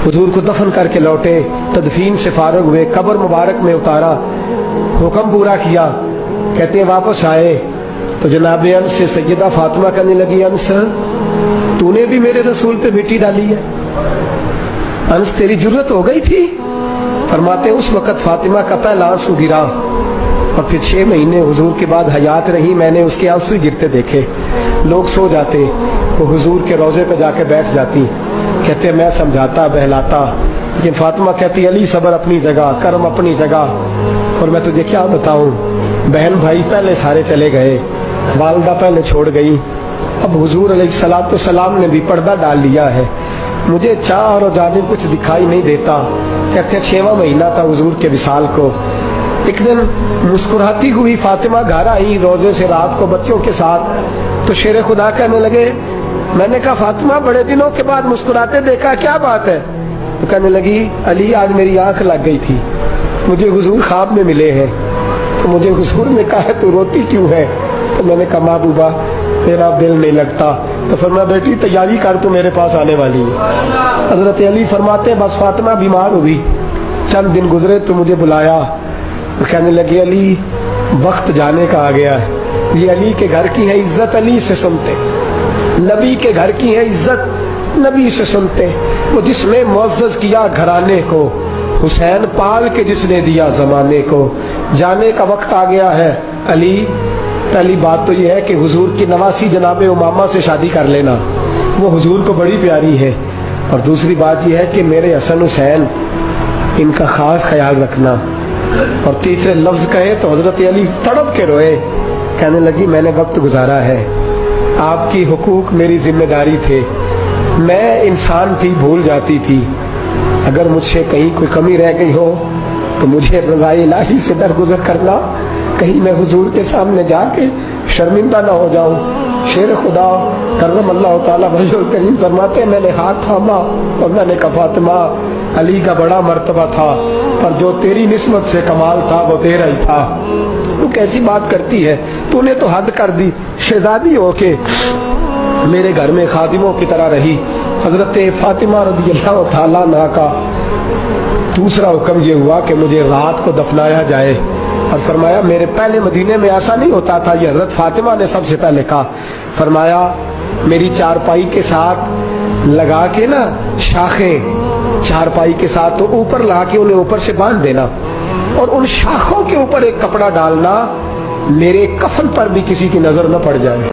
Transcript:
हुजूर को दफन करके लौटे, तदफीन से फारग हुए, कब्र मुबारक में उतारा, हुक्म पूरा किया। कहते हैं वापस आए तो जनाब अनस से सैयदा फातिमा कहने लगी, अनस तूने भी मेरे रसूल पे मिट्टी डाली है, अनस तेरी जुर्रत हो गई थी। फरमाते उस वक़्त फातिमा का पहला आंसू गिरा और फिर 6 महीने हुजूर के बाद हयात रही, मैंने उसके आंसू गिरते देखे। लोग सो जाते, वो हुजूर के रोज़े पे जाके बैठ जाती। कहते मैं समझाता बहलाता, लेकिन फातिमा कहती अली सब्र अपनी जगह, कर्म अपनी जगह। और मैं तुझे क्या बताऊं, बहन भाई पहले सारे चले गए, वालदा पहले छोड़ गई, अब हुजूर अलैहिस्सलातु सलाम ने भी पर्दा डाल लिया है, मुझे चार और जानिब कुछ दिखाई नहीं देता। कहते 6वां महीना था हुजूर के विसाल को। एक दिन मुस्कुराती हुई फातिमा घर आई रोजे से रात को बच्चों के साथ, तो शेर खुदा कहने लगे, मैंने कहा फातिमा बड़े दिनों के बाद मुस्कुराते देखा, क्या बात है? तो कहने लगी अली आज मेरी आंख लग गई थी, मुझे हुजूर ख्वाब में मिले हैं, तो मुझे हुजूर ने कहा तू रोती क्यों है? तो मैंने कहा महबूबा मेरा दिल नहीं लगता। तो फरमाया बेटी तैयारी कर, तू मेरे पास आने वाली है। हजरत अली फरमाते बस फातिमा बीमार हुई, चंद दिन गुजरे तो मुझे बुलाया, तो कहने लगे अली वक्त जाने का आ गया है, ये अली के घर की है इज्जत अली से सुनते, नबी के घर की है इज्जत नबी से सुनते। वो जिसने मुअज़्ज़ज़ किया घराने को, हुसैन पाल के जिसने दिया जमाने को, जाने का वक्त आ गया है अली। पहली बात तो यह है कि हुजूर की नवासी जनाब उमामा से शादी कर लेना, वो हुजूर को बड़ी प्यारी है। और दूसरी बात यह है कि मेरे हसन हुसैन इनका खास ख्याल रखना। और तीसरे लफ्ज कहे तो हजरत अली तड़प के रोए, कहने लगी मैंने वक्त गुजारा है, आपकी हुकूक मेरी जिम्मेदारी थे, मैं इंसान थी भूल जाती थी, अगर मुझसे कहीं कोई कमी रह गई हो तो मुझे रज़ाए इलाही से दरगुजर करना, कहीं मैं हुजूर के सामने जाके शर्मिंदा ना हो जाऊं। शेर खुदा करम अल्लाह ताला वजहुल करीम फरमाते मैंने हाथ थामा और मैंने कहा फातिमा अली का बड़ा मर्तबा था, पर जो तेरी निस्बत से कमाल था वो तेरा ही था। तू कैसी बात करती है, तूने तो हद कर दी, शहजादी होके मेरे घर में खादिमों की तरह रही। हजरत फातिमा रज़ियल्लाहु ताला अन्हा का दूसरा हुक्म ये हुआ कि मुझे रात को दफनाया जाए। और फरमाया मेरे पहले मदीने में ऐसा नहीं होता था, ये हजरत फातिमा ने सबसे पहले कहा। फरमाया मेरी चारपाई के साथ लगा के ना शाखें, चारपाई के साथ तो ऊपर लगा के उन्हें ऊपर से बांध देना, और उन शाखों के ऊपर एक कपड़ा डालना, मेरे कफन पर भी किसी की नजर न पड़ जाए।